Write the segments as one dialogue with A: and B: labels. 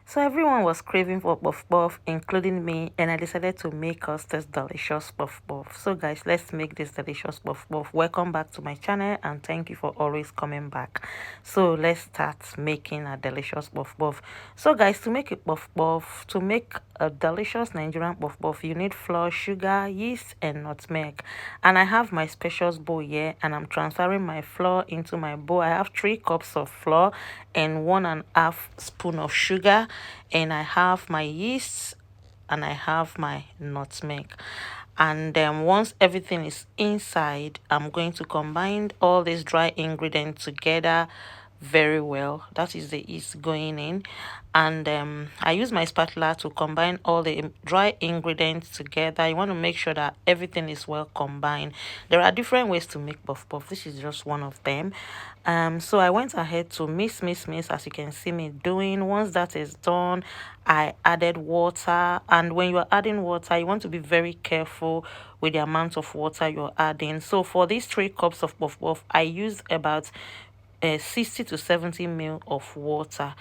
A: So everyone was craving for puff puff, including me, and I decided to make us this delicious puff puff. So guys, let's make this delicious puff puff. Welcome back to my channel and thank you for always coming back. So let's start making a delicious puff puff. So guys, to make a puff puff, to make a delicious Nigerian puff puff, you need flour, sugar, yeast, and nutmeg. And I have my special bowl here, and I'm transferring my flour into my bowl. I have 3 cups of flour and 1.5 spoon of sugar, and I have my yeast and I have my nutmeg. And then once everything is inside, I'm going to combine all these dry ingredients together very well. That is the yeast going in, and I use my spatula to combine all the dry ingredients together. You want to make sure that everything is well combined. There are different ways to make puff puff. This is just one of them. So I went ahead to mix as you can see me doing. Once that is done, I added water, and when you are adding water, you want to be very careful with the amount of water you're adding. So for these 3 cups of puff puff, I used about 60 to 70 ml of water.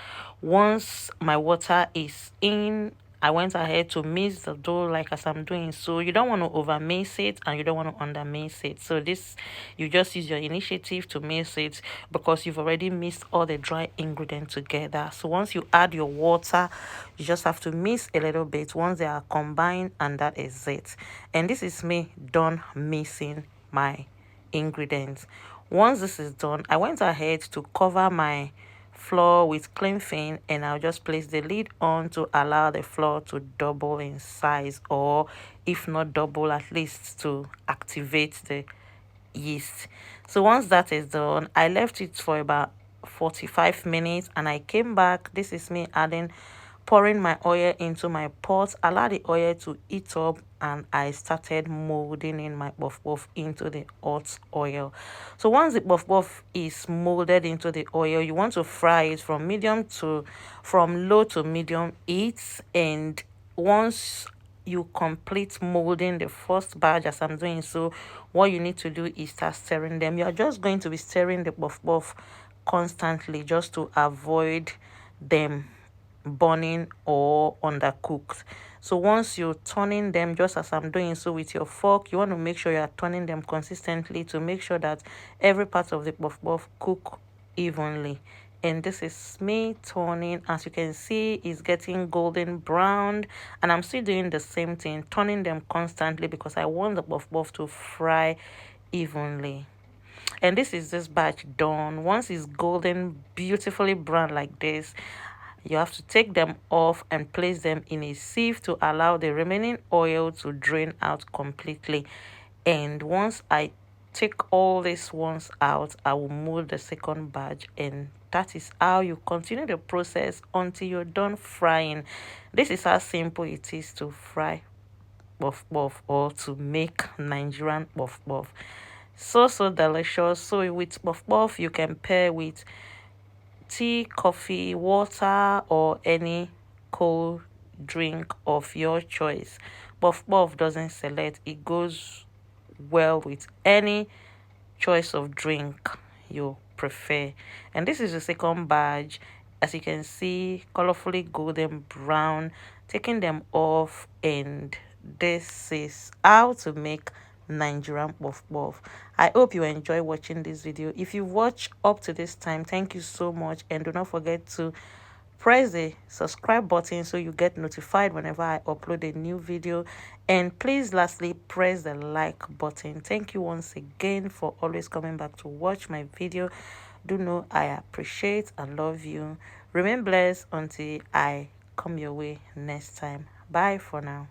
A: Once my water is in, I went ahead to mix the dough like as I'm doing. So you don't want to over mix it and you don't want to under mix it. So this, you just use your initiative to mix it because you've already mixed all the dry ingredients together. So once you add your water, you just have to mix a little bit once they are combined, and that is it. And this is me done mixing my ingredients. Once this is done, I went ahead to cover my flour with cling film, and I'll just place the lid on to allow the flour to double in size, or if not double, at least to activate the yeast. So once that is done, I left it for about 45 minutes and I came back. This is me pouring my oil into my pot. Allow the oil to heat up, and I started molding in my puff puff into the hot oil. So once the puff puff is molded into the oil, you want to fry it from low to medium heat. And once you complete molding the first batch as I'm doing, so what you need to do is start stirring them. You're just going to be stirring the puff puff constantly just to avoid them burning or undercooked. So once you're turning them, just as I'm doing so with your fork, you want to make sure you are turning them consistently to make sure that every part of the puff puff cook evenly. And this is me turning. As you can see, it's getting golden brown, and I'm still doing the same thing, turning them constantly because I want the puff puff to fry evenly. And this batch done. Once it's golden, beautifully brown like this, you have to take them off and place them in a sieve to allow the remaining oil to drain out completely. And once I take all these ones out, I will mold the second batch, and that is how you continue the process until you're done frying. This is how simple it is to fry puff puff, or to make Nigerian puff puff. So delicious. So with puff puff, you can pair with tea, coffee, water, or any cold drink of your choice. Puff puff doesn't select, it goes well with any choice of drink you prefer. And this is the second batch. As you can see, colorfully golden brown. Taking them off, and this is how to make Nigerian puff puff. I hope you enjoy watching this video. If you watch up to this time, thank you so much, and do not forget to press the subscribe button so you get notified whenever I upload a new video. And please lastly, press the like button. Thank you once again for always coming back to watch my video. Do know I appreciate and love you. Remain blessed until I come your way next time. Bye for now.